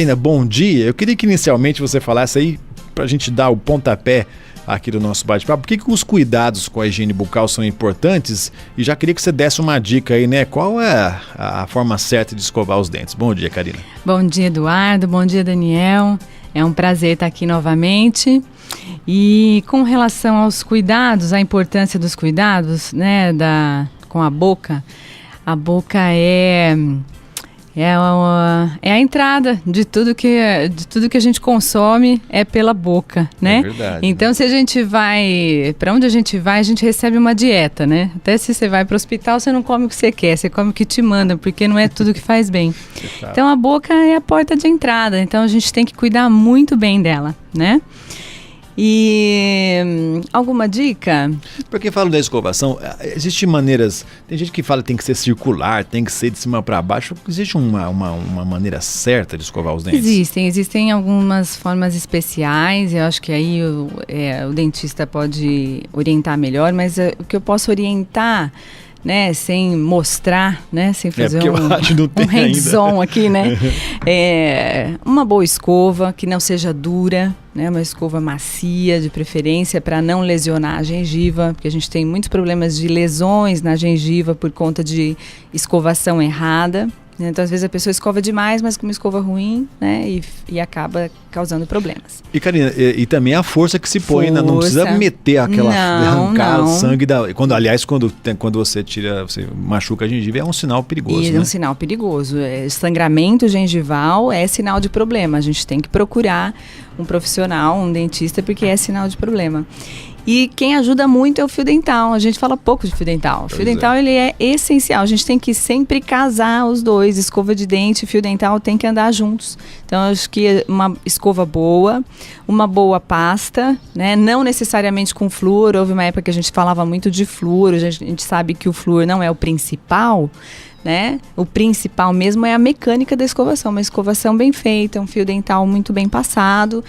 Karina, bom dia. Eu queria que inicialmente você falasse aí, pra gente dar o pontapé aqui do nosso bate-papo, por que os cuidados com a higiene bucal são importantes? E já queria que você desse uma dica aí, né? Qual é a forma certa de escovar os dentes? Bom dia, Karina. Bom dia, Eduardo. Bom dia, Daniel. É um prazer estar aqui novamente. E com relação aos cuidados, a importância dos cuidados, né, com a boca é a entrada de tudo que a gente consome é pela boca, né? É verdade. Então, se a gente vai, para onde a gente vai, a gente recebe uma dieta, né? Até se você vai para o hospital, você não come o que você quer, você come o que te manda, porque não é tudo que faz bem. Então, a boca é a porta de entrada, então a gente tem que cuidar muito bem dela, né? E alguma dica? Porque falo da escovação, existem maneiras, tem gente que fala que tem que ser circular, tem que ser de cima para baixo, existe uma maneira certa de escovar os dentes? Existem algumas formas especiais, eu acho que aí o dentista pode orientar melhor, mas o que eu posso orientar, né, sem mostrar, né, sem fazer um hands-on aqui, né, uma boa escova, que não seja dura, né, uma escova macia, de preferência, para não lesionar a gengiva, porque a gente tem muitos problemas de lesões na gengiva por conta de escovação errada. Então, às vezes, a pessoa escova demais, mas com uma escova ruim, né? E acaba causando problemas. E, Karina, e também a força que se põe, não precisa meter arrancar sangue quando você machuca a gengiva, é um sinal perigoso, né? É um sinal perigoso. Sangramento gengival é sinal de problema. A gente tem que procurar um profissional, um dentista, porque é sinal de problema. E quem ajuda muito é o fio dental. A gente fala pouco de fio dental. O fio dental, ele é essencial. A gente tem que sempre casar os dois. Escova de dente e fio dental tem que andar juntos. Então, eu acho que uma escova boa, uma boa pasta, né? Não necessariamente com flúor. Houve uma época que a gente falava muito de flúor. A gente sabe que o flúor não é o principal, né? O principal mesmo é a mecânica da escovação. Uma escovação bem feita, um fio dental muito bem passado.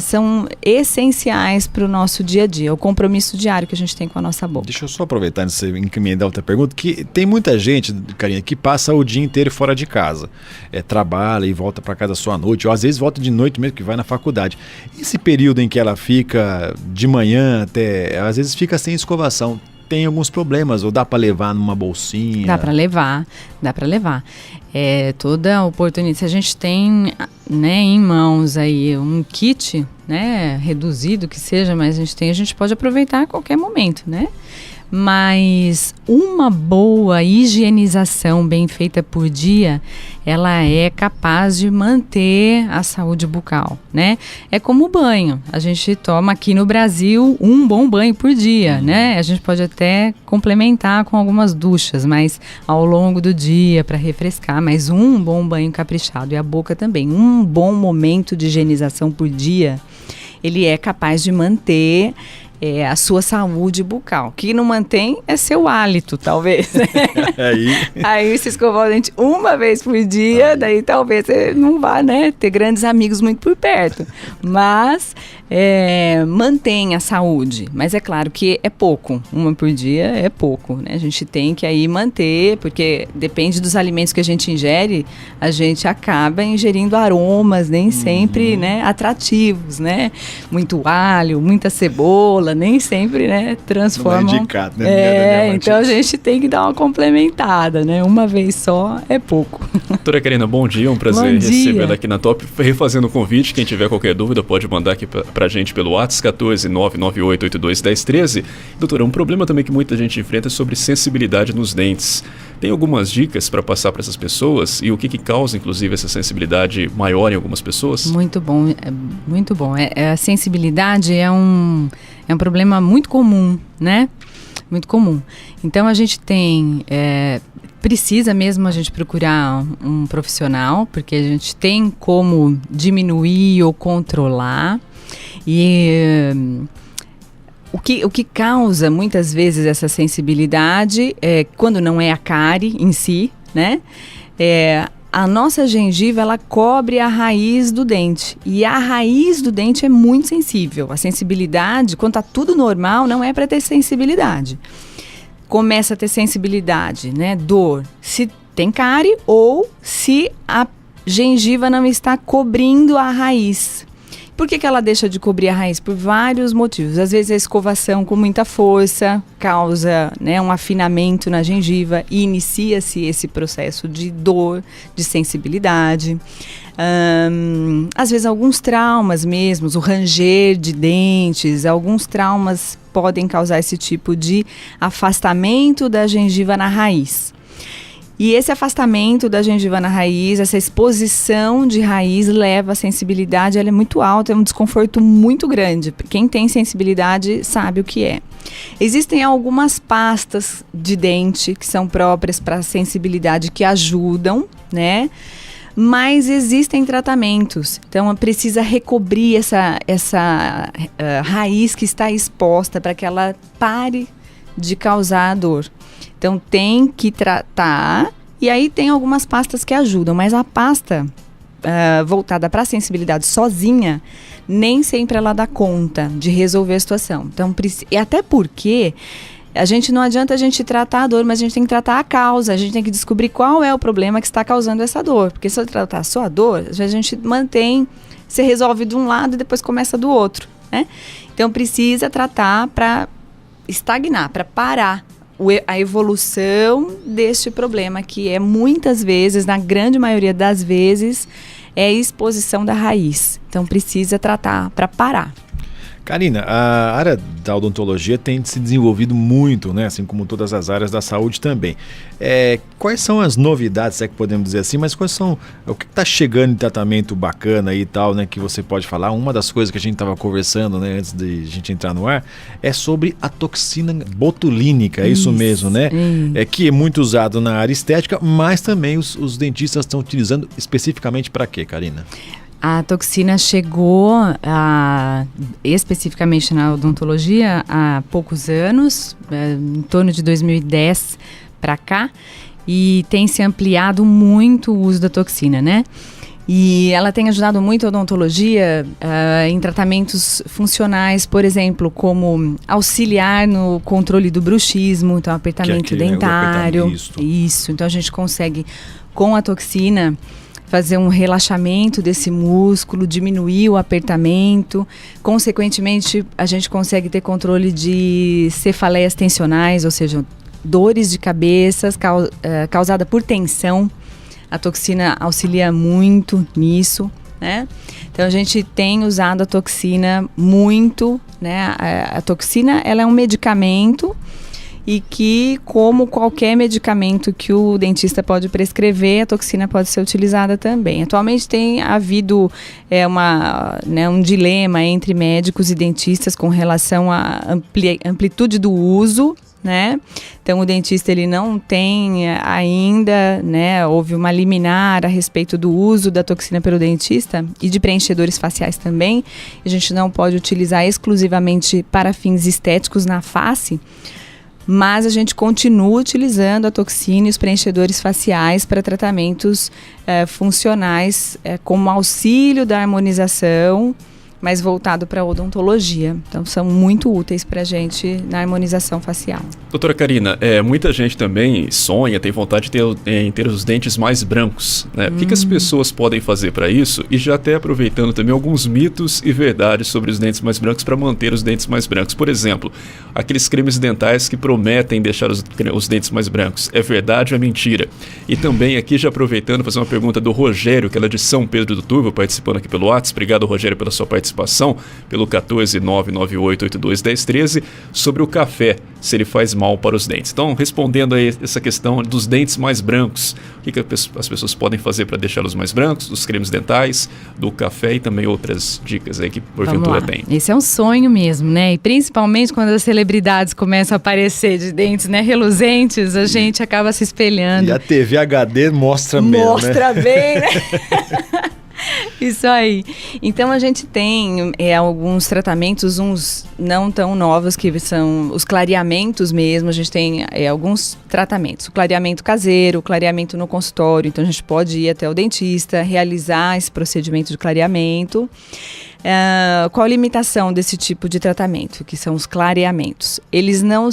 São essenciais para o nosso dia a dia, o compromisso diário que a gente tem com a nossa boca. Deixa eu só aproveitar antes de você encomendar outra pergunta, que tem muita gente, Karina, que passa o dia inteiro fora de casa, trabalha e volta para casa só à noite, ou às vezes volta de noite mesmo, que vai na faculdade. Esse período em que ela fica de manhã até, às vezes fica sem escovação, tem alguns problemas, ou dá para levar numa bolsinha? Dá para levar. Toda oportunidade, se a gente tem, né, em mãos aí um kit, né, reduzido que seja, mas a gente pode aproveitar a qualquer momento, né? Mas uma boa higienização bem feita por dia, ela é capaz de manter a saúde bucal, né? É como o banho. A gente toma aqui no Brasil um bom banho por dia, né? A gente pode até complementar com algumas duchas, mas ao longo do dia para refrescar, mas um bom banho caprichado, e a boca também. Um bom momento de higienização por dia, ele é capaz de manter a sua saúde bucal. O que não mantém é seu hálito, talvez. Aí se escovar o dente uma vez por dia, daí talvez você não vá, né, ter grandes amigos muito por perto. Mas mantém a saúde. Mas é claro que é pouco. Uma por dia é pouco, né? A gente tem que aí manter, porque depende dos alimentos que a gente ingere, a gente acaba ingerindo aromas nem sempre, né, atrativos, né? Muito alho, muita cebola, nem sempre, né, transformam. Não é indicado, né? Então a gente tem que dar uma complementada, né? Uma vez só é pouco. Doutora Karina, bom dia, um prazer recebê-la aqui na Top. Refazendo o convite, quem tiver qualquer dúvida pode mandar aqui pra gente pelo WhatsApp 14998821013. Doutora, um problema também que muita gente enfrenta é sobre sensibilidade nos dentes. Tem algumas dicas para passar para essas pessoas e o que causa, inclusive, essa sensibilidade maior em algumas pessoas? Muito bom, muito bom. A sensibilidade é um problema muito comum, né? Muito comum. Então, a gente tem... precisa mesmo a gente procurar um profissional, porque a gente tem como diminuir ou controlar. E... O que causa muitas vezes essa sensibilidade, quando não é a cárie em si, né? A nossa gengiva, ela cobre a raiz do dente. E a raiz do dente é muito sensível. A sensibilidade, quando está tudo normal, não é para ter sensibilidade. Começa a ter sensibilidade, né? Dor, se tem cárie ou se a gengiva não está cobrindo a raiz. Por que ela deixa de cobrir a raiz? Por vários motivos. Às vezes a escovação com muita força causa, né, um afinamento na gengiva e inicia-se esse processo de dor, de sensibilidade. Às vezes alguns traumas mesmo, o ranger de dentes, alguns traumas podem causar esse tipo de afastamento da gengiva na raiz. E esse afastamento da gengiva na raiz, essa exposição de raiz leva à sensibilidade, ela é muito alta, é um desconforto muito grande. Quem tem sensibilidade sabe o que é. Existem algumas pastas de dente que são próprias para sensibilidade que ajudam, né? Mas existem tratamentos, então precisa recobrir essa raiz que está exposta para que ela pare de causar dor. Então tem que tratar, e aí tem algumas pastas que ajudam, mas a pasta voltada para a sensibilidade sozinha, nem sempre ela dá conta de resolver a situação. Então, e até porque não adianta a gente tratar a dor, mas a gente tem que tratar a causa, a gente tem que descobrir qual é o problema que está causando essa dor. Porque se eu tratar só a dor, às vezes a gente se resolve de um lado e depois começa do outro, né? Então precisa tratar para estagnar, para parar a evolução deste problema, que é muitas vezes, na grande maioria das vezes, é a exposição da raiz. Então precisa tratar para parar. Karina, a área da odontologia tem se desenvolvido muito, né? Assim como todas as áreas da saúde também. Quais são as novidades, se é que podemos dizer assim, mas quais são, o que está chegando em tratamento bacana aí e tal, né? Que você pode falar. Uma das coisas que a gente estava conversando, né, antes de a gente entrar no ar, é sobre a toxina botulínica, é isso mesmo, né? Que é muito usado na área estética, mas também os dentistas estão utilizando especificamente para quê, Karina? A toxina chegou especificamente na odontologia há poucos anos, em torno de 2010 para cá, e tem se ampliado muito o uso da toxina, né? E ela tem ajudado muito a odontologia em tratamentos funcionais, por exemplo, como auxiliar no controle do bruxismo, então apertamento dentário. Isso, então a gente consegue, com a toxina, fazer um relaxamento desse músculo, diminuir o apertamento. Consequentemente, a gente consegue ter controle de cefaleias tensionais, ou seja, dores de cabeça causada por tensão. A toxina auxilia muito nisso, né? Então, a gente tem usado a toxina muito, né? A toxina, ela é um medicamento e que, como qualquer medicamento que o dentista pode prescrever, a toxina pode ser utilizada também. Atualmente tem havido um dilema entre médicos e dentistas com relação à amplitude do uso, né? Então o dentista ele não tem ainda, né? Houve uma liminar a respeito do uso da toxina pelo dentista e de preenchedores faciais também. A gente não pode utilizar exclusivamente para fins estéticos na face, mas a gente continua utilizando a toxina e os preenchedores faciais para tratamentos funcionais como auxílio da harmonização, mas voltado para a odontologia. Então, são muito úteis para a gente na harmonização facial. Doutora Karina, muita gente também sonha, tem vontade de ter os dentes mais brancos, né? O que as pessoas podem fazer para isso? E já até aproveitando também alguns mitos e verdades sobre os dentes mais brancos para manter os dentes mais brancos. Por exemplo, aqueles cremes dentais que prometem deixar os dentes mais brancos. É verdade ou é mentira? E também aqui, já aproveitando, fazer uma pergunta do Rogério, que ela é de São Pedro do Turvo, participando aqui pelo WhatsApp. Obrigado, Rogério, pela sua participação pelo 14998821013 sobre o café, se ele faz mal para os dentes. Então, respondendo aí essa questão dos dentes mais brancos, o que as pessoas podem fazer para deixá-los mais brancos, dos cremes dentais, do café e também outras dicas aí que porventura tem. Esse é um sonho mesmo, né? E principalmente quando as celebridades começam a aparecer de dentes, né, reluzentes, a gente acaba se espelhando. E a TV HD mostra bem, né? Mostra bem, né? Isso aí. Então a gente tem alguns tratamentos, uns não tão novos, que são os clareamentos mesmo. A gente tem alguns tratamentos. O clareamento caseiro, o clareamento no consultório. Então a gente pode ir até o dentista, realizar esse procedimento de clareamento. Qual a limitação desse tipo de tratamento, que são os clareamentos? Eles não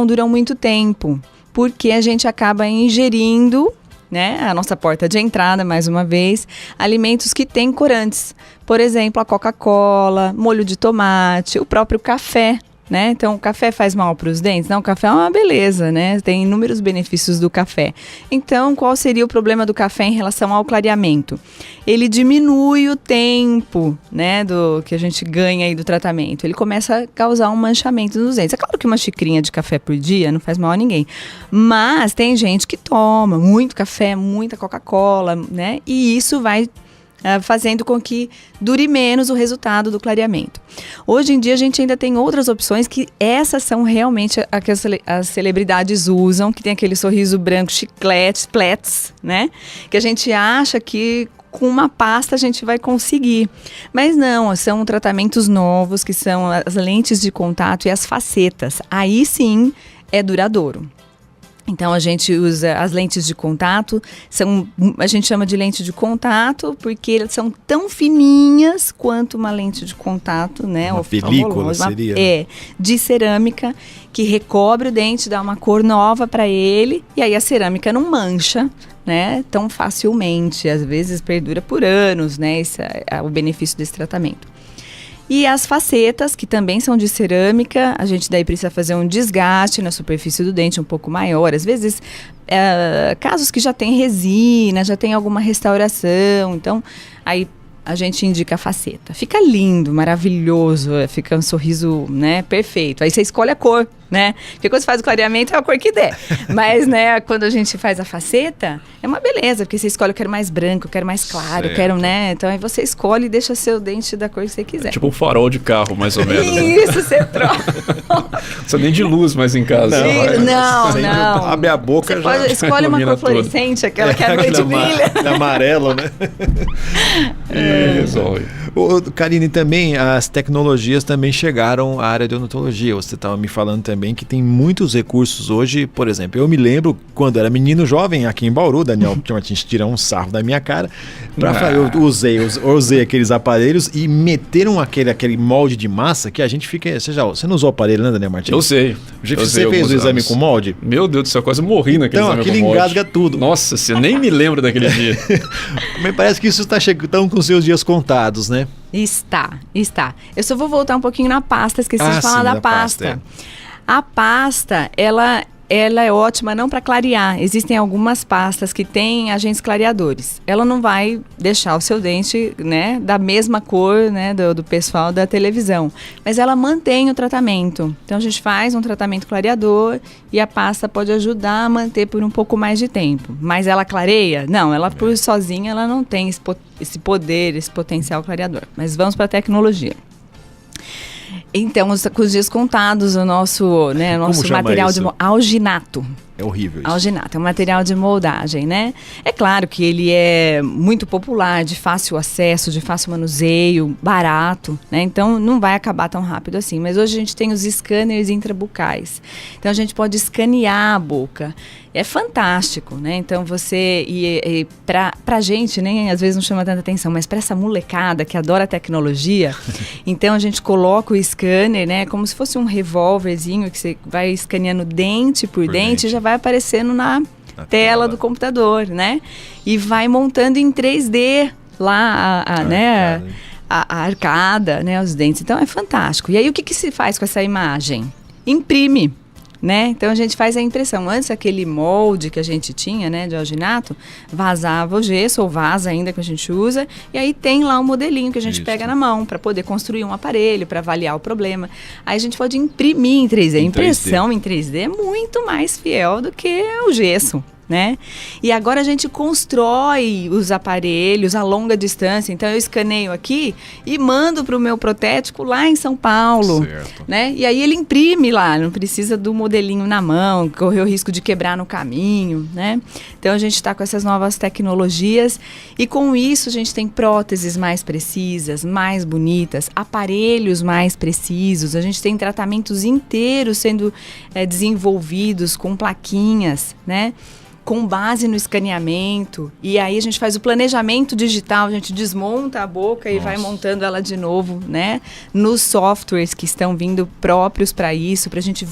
duram muito tempo, porque a gente acaba ingerindo, né? A nossa porta de entrada, mais uma vez, alimentos que têm corantes. Por exemplo, a Coca-Cola, molho de tomate, o próprio café, né? Então, o café faz mal para os dentes? Não, o café é uma beleza, né? Tem inúmeros benefícios do café. Então, qual seria o problema do café em relação ao clareamento? Ele diminui o tempo, né, do que a gente ganha aí do tratamento. Ele começa a causar um manchamento nos dentes. É claro que uma xicrinha de café por dia não faz mal a ninguém, mas tem gente que toma muito café, muita Coca-Cola, né? E isso vai fazendo com que dure menos o resultado do clareamento. Hoje em dia a gente ainda tem outras opções que essas são realmente a que as celebridades usam, que tem aquele sorriso branco, chiclete, plets, né? Que a gente acha que com uma pasta a gente vai conseguir. Mas não, são tratamentos novos que são as lentes de contato e as facetas. Aí sim é duradouro. Então, a gente usa as lentes de contato, a gente chama de lente de contato porque elas são tão fininhas quanto uma lente de contato, né? Uma película seria? De cerâmica, que recobre o dente, dá uma cor nova para ele, e aí a cerâmica não mancha, né? Tão facilmente, às vezes perdura por anos, né? Esse é o benefício desse tratamento. E as facetas, que também são de cerâmica, a gente daí precisa fazer um desgaste na superfície do dente um pouco maior. Às vezes, casos que já tem resina, já tem alguma restauração, então aí a gente indica a faceta. Fica lindo, maravilhoso, fica um sorriso, né, perfeito. Aí você escolhe a cor, né? Porque quando você faz o clareamento é a cor que der. Mas, né, quando a gente faz a faceta, é uma beleza, porque você escolhe, eu quero mais branco, eu quero mais claro, eu quero, né? Então aí você escolhe e deixa seu dente da cor que você quiser. É tipo um farol de carro, mais ou menos. Isso, você troca. Você nem de luz mais em casa. Não. Abre a boca, você já escolhe uma cor fluorescente, aquela que a noite brilha. De amarelo, né? Resolve. Karine, também as tecnologias também chegaram à área de odontologia. Você estava me falando também que tem muitos recursos hoje. Por exemplo, eu me lembro quando era menino jovem aqui em Bauru, Daniel Martins tira um sarro da minha cara. Eu usei aqueles aparelhos e meteram aquele molde de massa que a gente fica... Você não usou o aparelho, né, Daniel Martins? Eu sei. Você fez o exame com molde? Meu Deus do céu, quase morri naquele exame com molde. Então, aquilo engasga tudo. Nossa, você nem me lembra daquele dia. Mas parece que isso está chegando com seus dias contados, né? Está. Eu só vou voltar um pouquinho na pasta, esqueci de falar da pasta. A pasta, ela é ótima não para clarear. Existem algumas pastas que têm agentes clareadores. Ela não vai deixar o seu dente, né, da mesma cor, né, do pessoal da televisão. Mas ela mantém o tratamento. Então a gente faz um tratamento clareador e a pasta pode ajudar a manter por um pouco mais de tempo. Mas ela clareia? Não, ela por sozinha ela não tem esse poder, esse potencial clareador. Mas vamos para a tecnologia. Então, com os dias contados, o nosso material de alginato. É horrível isso. Alginato, é um material de moldagem, né? É claro que ele é muito popular, de fácil acesso, de fácil manuseio, barato, né? Então, não vai acabar tão rápido assim. Mas hoje a gente tem os scanners intrabucais. Então, a gente pode escanear a boca. É fantástico, né? Então, pra gente, nem às vezes não chama tanta atenção, mas pra essa molecada que adora tecnologia, então a gente coloca o scanner, né? Como se fosse um revólverzinho que você vai escaneando dente por dente e já vai aparecendo na tela do computador, né? E vai montando em 3D lá a arcada, né? Os dentes. Então, é fantástico. E aí, o que se faz com essa imagem? Imprime. Né? Então a gente faz a impressão. Antes aquele molde que a gente tinha, né, de alginato, vazava o gesso, ou vaza ainda que a gente usa, e aí tem lá um modelinho que a gente pega na mão para poder construir um aparelho, para avaliar o problema. Aí a gente pode imprimir em 3D. A impressão em 3D é muito mais fiel do que o gesso. Né? E agora a gente constrói os aparelhos a longa distância. Então eu escaneio aqui e mando para o meu protético lá em São Paulo, né? E aí ele imprime lá, não precisa do modelinho na mão, correr o risco de quebrar no caminho, né? Então a gente está com essas novas tecnologias e com isso a gente tem próteses mais precisas, mais bonitas, aparelhos mais precisos. A gente tem tratamentos inteiros sendo desenvolvidos com plaquinhas, né? Com base no escaneamento, e aí a gente faz o planejamento digital, a gente desmonta a boca e vai montando ela de novo, né? Nos softwares que estão vindo próprios para isso, para a gente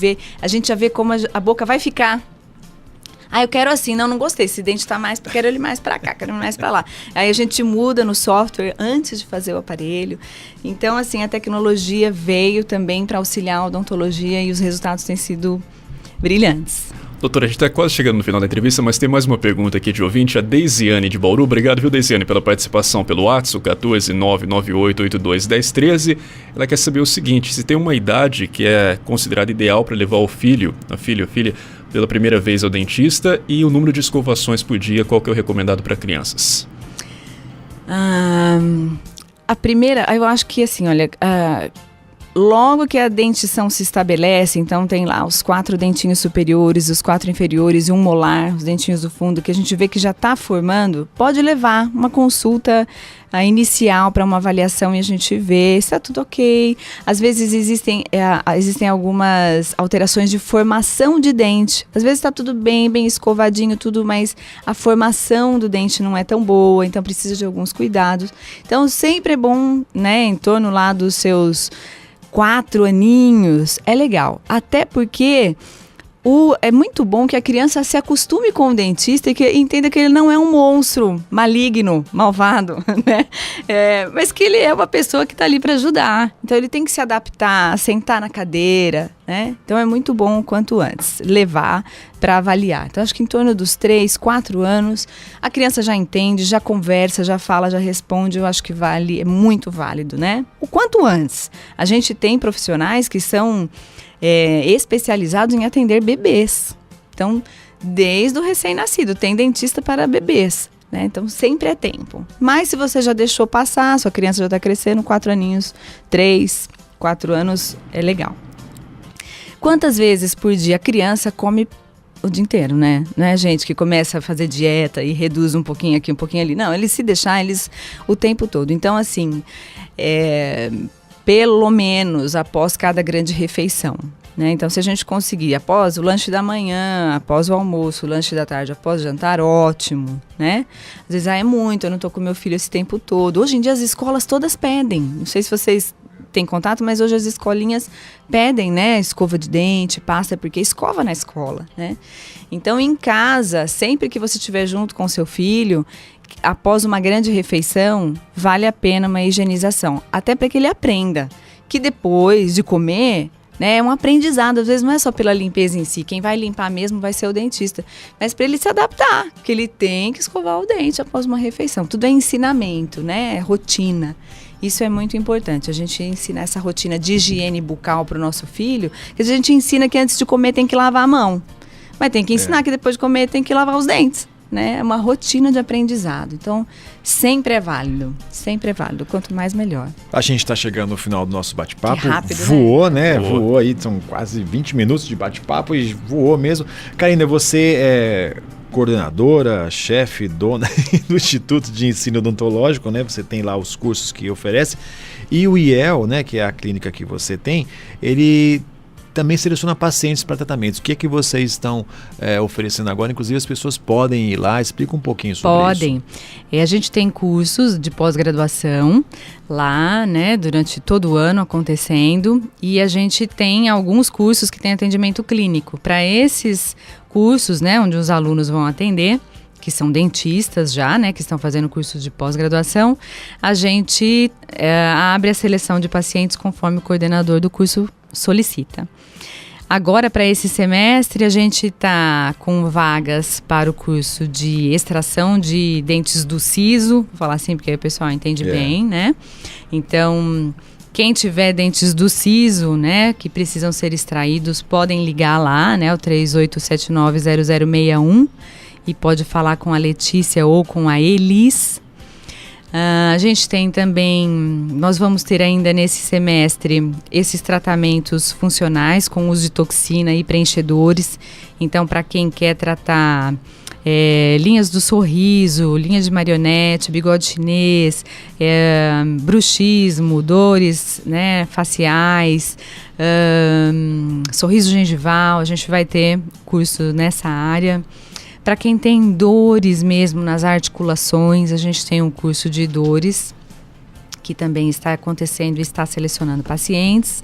já ver como a boca vai ficar. Eu quero assim, não gostei, esse dente tá mais, quero ele mais para cá, quero ele mais para lá. Aí a gente muda no software antes de fazer o aparelho. Então, assim, a tecnologia veio também para auxiliar a odontologia e os resultados têm sido brilhantes. Doutora, a gente está quase chegando no final da entrevista, mas tem mais uma pergunta aqui de ouvinte, a Deisiane de Bauru. Obrigado, viu, Deisiane, pela participação pelo WhatsApp, 14998821013. Ela quer saber o seguinte, se tem uma idade que é considerada ideal para levar o filho, a filha, pela primeira vez ao dentista, e o número de escovações por dia, qual que é o recomendado para crianças? A primeira, eu acho que assim, olha... Logo que a dentição se estabelece, então tem lá os 4 dentinhos superiores, os 4 inferiores e um molar, os dentinhos do fundo, que a gente vê que já está formando, pode levar uma consulta inicial para uma avaliação e a gente vê se está tudo ok. Às vezes existem algumas alterações de formação de dente. Às vezes está tudo bem escovadinho, tudo, mas a formação do dente não é tão boa, então precisa de alguns cuidados. Então sempre é bom, né, em torno lá dos seus 4 aninhos, é legal. Até porque é muito bom que a criança se acostume com o dentista e que entenda que ele não é um monstro maligno, malvado, né? Mas que ele é uma pessoa que está ali para ajudar. Então ele tem que se adaptar, sentar na cadeira, né? Então é muito bom o quanto antes levar para avaliar. Então acho que em torno dos 3, 4 anos a criança já entende, já conversa, já fala, já responde. Eu acho que é muito válido, né? O quanto antes. A gente tem profissionais que são especializados em atender bebês. Então, desde o recém-nascido, tem dentista para bebês, né? Então, sempre é tempo. Mas se você já deixou passar, sua criança já está crescendo, 4 aninhos, 3, 4 anos, é legal. Quantas vezes por dia a criança come o dia inteiro, né? Não é gente que começa a fazer dieta e reduz um pouquinho aqui, um pouquinho ali. Não, eles se deixar, o tempo todo. Então, assim, pelo menos após cada grande refeição, né? Então, se a gente conseguir após o lanche da manhã, após o almoço, o lanche da tarde, após o jantar, ótimo, né? Às vezes, é muito, eu não tô com meu filho esse tempo todo. Hoje em dia, as escolas todas pedem. Não sei se vocês têm contato, mas hoje as escolinhas pedem, né? Escova de dente, pasta, porque escova na escola, né? Então, em casa, sempre que você estiver junto com seu filho, após uma grande refeição, vale a pena uma higienização. Até para que ele aprenda que depois de comer, né, é um aprendizado. Às vezes não é só pela limpeza em si. Quem vai limpar mesmo vai ser o dentista. Mas para ele se adaptar, que ele tem que escovar o dente após uma refeição. Tudo é ensinamento, né? É rotina. Isso é muito importante. A gente ensina essa rotina de higiene bucal para o nosso filho. Que a gente ensina que antes de comer tem que lavar a mão. Mas tem que ensinar que depois de comer tem que lavar os dentes. Né? É uma rotina de aprendizado. Então, sempre é válido. Sempre é válido. Quanto mais, melhor. A gente está chegando no final do nosso bate-papo. Que rápido, voou, né? Voou aí, são quase 20 minutos de bate-papo e voou mesmo. Karina, você é coordenadora, chefe, dona do Instituto de Ensino Odontológico, né? Você tem lá os cursos que oferece. E o IEL, né, que é a clínica que você tem, ele também seleciona pacientes para tratamentos. O que é que vocês estão oferecendo agora? Inclusive, as pessoas podem ir lá. Explica um pouquinho sobre isso. Podem. A gente tem cursos de pós-graduação lá, né, durante todo o ano acontecendo. E a gente tem alguns cursos que têm atendimento clínico. Para esses cursos, né, onde os alunos vão atender, que são dentistas já, né, que estão fazendo cursos de pós-graduação, a gente abre a seleção de pacientes conforme o coordenador do curso solicita. Agora, para esse semestre, a gente está com vagas para o curso de extração de dentes do siso, vou falar assim porque aí o pessoal entende bem, né? Então, quem tiver dentes do siso, né, que precisam ser extraídos, podem ligar lá, né, o 38790061 e pode falar com a Letícia ou com a Elis. A gente tem também, nós vamos ter ainda nesse semestre esses tratamentos funcionais com uso de toxina e preenchedores. Então, para quem quer tratar linhas do sorriso, linhas de marionete, bigode chinês, bruxismo, dores, né, faciais, sorriso gengival, a gente vai ter curso nessa área. Para quem tem dores mesmo nas articulações, a gente tem um curso de dores que também está acontecendo e está selecionando pacientes.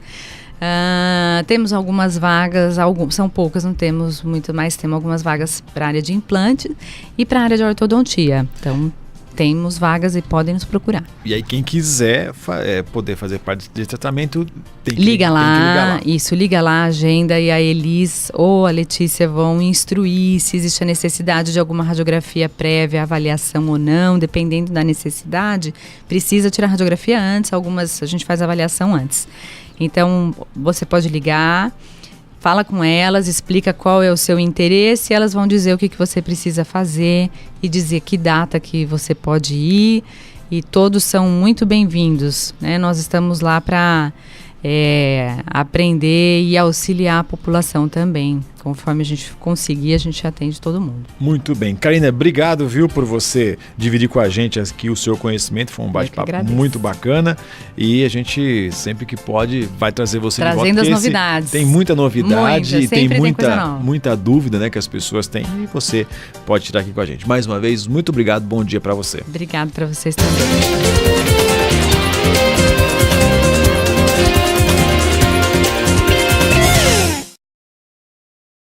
Temos algumas vagas, são poucas, não temos muito, mas temos algumas vagas para a área de implante e para a área de ortodontia. Então, temos vagas e podem nos procurar. E aí quem quiser poder fazer parte desse tratamento, tem que ligar lá. Isso, liga lá, agenda, e a Elis ou a Letícia vão instruir se existe a necessidade de alguma radiografia prévia, avaliação ou não, dependendo da necessidade, precisa tirar a radiografia antes, algumas a gente faz a avaliação antes. Então, você pode ligar, fala com elas, explica qual é o seu interesse, elas vão dizer o que você precisa fazer e dizer que data que você pode ir, e todos são muito bem-vindos, né? Nós estamos lá para aprender e auxiliar a população também. Conforme a gente conseguir, a gente atende todo mundo. Muito bem. Karina, obrigado, viu, por você dividir com a gente aqui o seu conhecimento. Foi um bate-papo muito bacana. E a gente, sempre que pode, vai trazer você de volta. Trazendo as novidades. Tem muita novidade e tem muita dúvida, né, que as pessoas têm. E você pode tirar aqui com a gente. Mais uma vez, muito obrigado. Bom dia para você. Obrigado para vocês também.